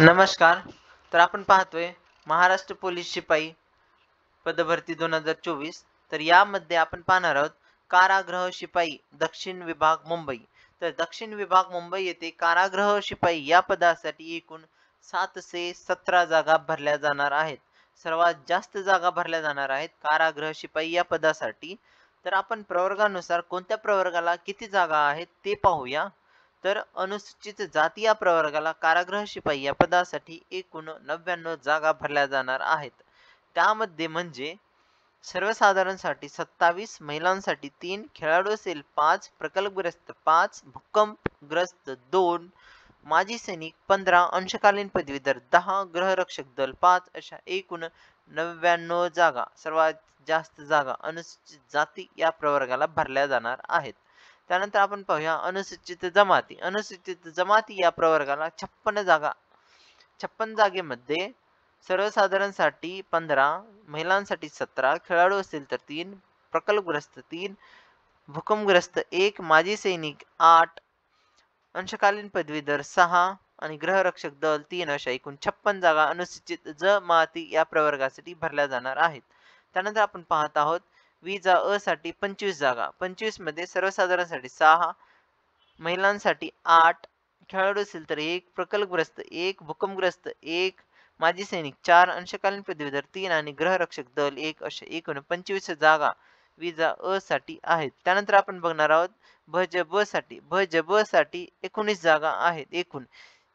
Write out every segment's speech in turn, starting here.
नमस्कार. तर आपण पाहतोय महाराष्ट्र पोलीस शिपाई पदभरती 2024. तर यामध्ये आपण पाहणार आहोत कारागृह शिपाई दक्षिण विभाग मुंबई. तर दक्षिण विभाग मुंबई येथे कारागृह शिपाई या पदासाठी एकूण 717 जागा भरल्या जाणार आहेत. सर्वात जास्त जागा भरल्या जाणार आहेत कारागृह शिपाई या पदासाठी. तर आपण प्रवर्गानुसार कोणत्या प्रवर्गाला किती जागा आहेत ते पाहूया. तर अनुसूचित जाती या प्रवर्गाला कारागृह शिपाई या पदासाठी एकूण 99 जागा भरल्या जाणार आहेत. त्यामध्ये म्हणजे सर्वसाधारणसाठी 27, महिलांसाठी 3, खेळाडू असेल 5, प्रकल्पग्रस्त 5, भूकंपग्रस्त 2, माजी सैनिक 15, अंशकालीन पदवीधर 10, गृहरक्षक दल 5 अशा एकूण 99 जागा, सर्वात जास्त जागा अनुसूचित जाती या प्रवर्गाला भरल्या जाणार आहेत. त्यानंतर आपण पाहूया अनुसूचित जमाती. अनुसूचित जमाती या प्रवर्गाला 56 जागा, 56 जागेमध्ये सर्वसाधारणसाठी 15, महिलांसाठी 17, खेळाडू असेल तर 3, प्रकल्पग्रस्त 3, भूकंपग्रस्त 1, माजी सैनिक 8, अंशकालीन पदवीधर 6 आणि गृहरक्षक दल 3 अशा एकूण 56 जागा अनुसूचित जमाती या प्रवर्गासाठी भरल्या जाणार आहेत. त्यानंतर आपण पाहत आहोत विजा अ साठी 25 जागा. 25 मध्ये सर्वसाधारणसाठी 6, महिलांसाठी 8, खेळाडू असेल तर 1, प्रकल्पग्रस्त 1, भूकंपग्रस्त 1, माजी सैनिक 4, अंशकालीन पदवीधर 3 आणि गृहरक्षक दल 1 अशा एकूण 25 जागा विजा अ साठी आहेत. त्यानंतर आपण बघणार आहोत भज ब साठी. भज ब साठी 19 जागा आहेत.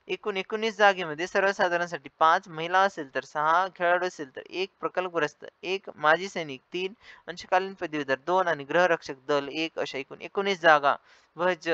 एकूण 19 जागेमध्ये सर्वसाधारणसाठी 5, महिला असेल तर 6, खेळाडू असेल तर 1, प्रकल्पग्रस्त 1, माजी सैनिक 3, अंशकालीन पदवीधर 2 आणि गृहरक्षक दल 1 अशा एकूण 19 जागा भज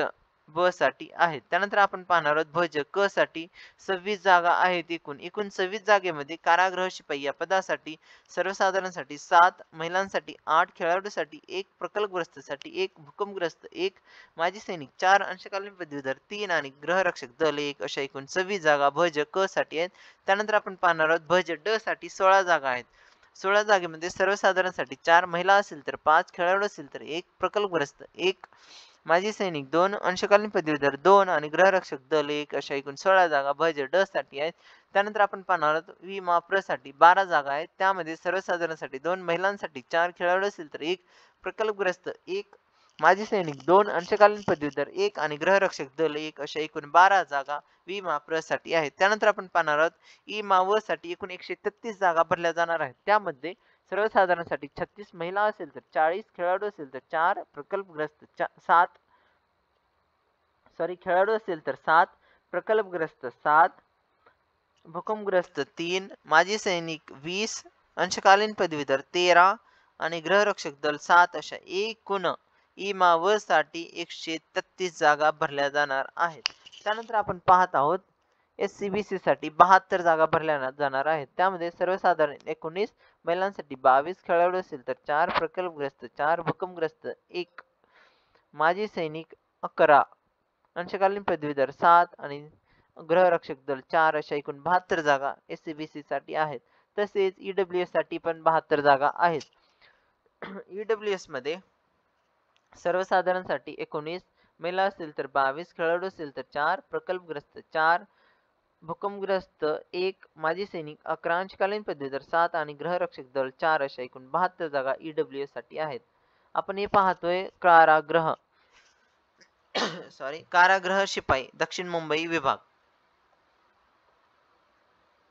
ब साठी आहेत. त्यानंतर आपण पाहणार आहोत भज क साठी 26 जागा आहेत. एकूण 26 जागेमध्ये कारागृह शिपाई या पदासाठी सर्वसाधारणसाठी 7, महिलांसाठी 8, खेळाडूसाठी 1, प्रकल्पग्रस्तसाठी 1, भूकंपग्रस्त 1, माजी सैनिक 4, अंशकालीन पदवीधर 3 आणि गृहरक्षक दल 1 अशा एकूण 26 जागा भज क साठी आहेत. त्यानंतर आपण पाहणार आहोत भज ड साठी 16 जागा आहेत. 16 जागेमध्ये सर्वसाधारणसाठी 4, महिला असेल तर 5, खेळाडू असेल तर 1, प्रकल्पग्रस्त 1, माजी सैनिक 2, अंशकालीन पदवीधर 2 आणि गृहरक्षक दल 1 अशा एकूण 16 जागा भज ड साठी आहेत. त्यानंतर आपण पाहणार आहोत विमा प्र साठी 12 जागा आहेत. त्यामध्ये सर्वसाधारणसाठी 2, महिलांसाठी 4, खेळाडू असेल तर 1, प्रकल्पग्रस्त 1, माजी सैनिक 2, अंशकालीन पदवीधर 1 आणि गृहरक्षक दल 1 अशा एकूण 12 जागा विमा प्र साठी आहेत. त्यानंतर आपण पाहणार आहोत इमा व साठी एकूण 133 जागा भरल्या जाणार आहेत. त्यामध्ये सर्वसाधारणसाठी 36, महिला असेल तर 40, खेळाडू असेल तर 4, प्रकल्पग्रस्त 7, खेळाडू असेल तर 7, प्रकल्पग्रस्त 7, भूकंपग्रस्त 3, माजी सैनिक 20, अंशकालीन पदवीधर 13 आणि गृहरक्षक दल 7 अशा एकूण इमा व साठी 133 जागा भरल्या जाणार आहेत. त्यानंतर आपण पाहत आहोत SCBC साठी 72 जागा भरल्या जाणार आहेत. त्यामध्ये सर्वसाधारण 19, महिलांसाठी 22, खेळाडू असेल तर 4, प्रकल्पग्रस्त 4, भूकंपग्रस्त 1, माजी सैनिक 11, अंशकालीन पदवीधर 7 आणि गृहरक्षक दल 4 अशा एकूण 72 जागा SCBC साठी आहेत. तसेच EWS साठी पण 72 जागा आहेत. EWS मध्ये सर्वसाधारणसाठी 19, महिला असेल तर 22, खेळाडू असेल तर 4, प्रकल्पग्रस्त 4, भूकंपग्रस्त 1, माजी सैनिक 11, अंशकालीन पदवीधर 7 आणि गृहरक्षक दल 4 अशा एकूण 72 जागा EWS साठी आहेत. आपण हे पाहतोय कारागृह शिपाई दक्षिण मुंबई विभाग.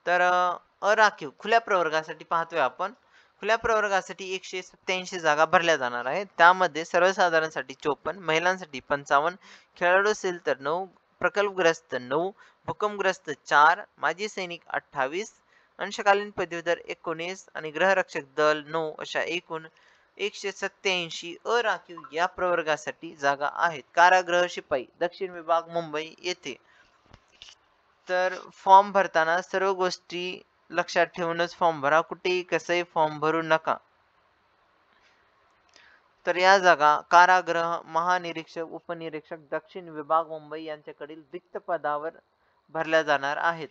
तर अराखीव खुल्या प्रवर्गासाठी पाहतोय आपण. खुल्या प्रवर्गासाठी 187 जागा भरल्या जाणार आहेत. त्यामध्ये सर्वसाधारणसाठी 54, महिलांसाठी 55, खेळाडू असेल तर 9, प्रकल्पग्रस्त 9, भूकंपग्रस्त 4, माजी सैनिक 28, अंशकालीन पदवीधर 19 आणि गृहरक्षक दल 9 अशा एकूण 187 अराखीव या प्रवर्गासाठी जागा आहेत कारागृह शिपाई दक्षिण विभाग मुंबई येथे. तर फॉर्म भरताना सर्व गोष्टी लक्षात ठेवूनच फॉर्म भरा. कुठेही कसंही फॉर्म भरू नका. तर या जागा कारागृह महानिरीक्षक उपनिरीक्षक दक्षिण विभाग मुंबई यांच्याकडील रिक्त पदावर भरल्या जाणार आहेत.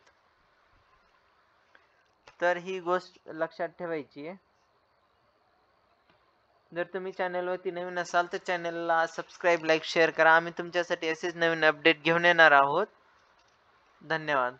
तर ही गोष्ट लक्षात ठेवायची आहे. जर तुम्ही चॅनलवरती नवीन असाल तर चॅनलला सबस्क्राईब, लाईक, शेअर करा. आम्ही तुमच्यासाठी असेच नवीन अपडेट घेऊन येणार आहोत. धन्यवाद.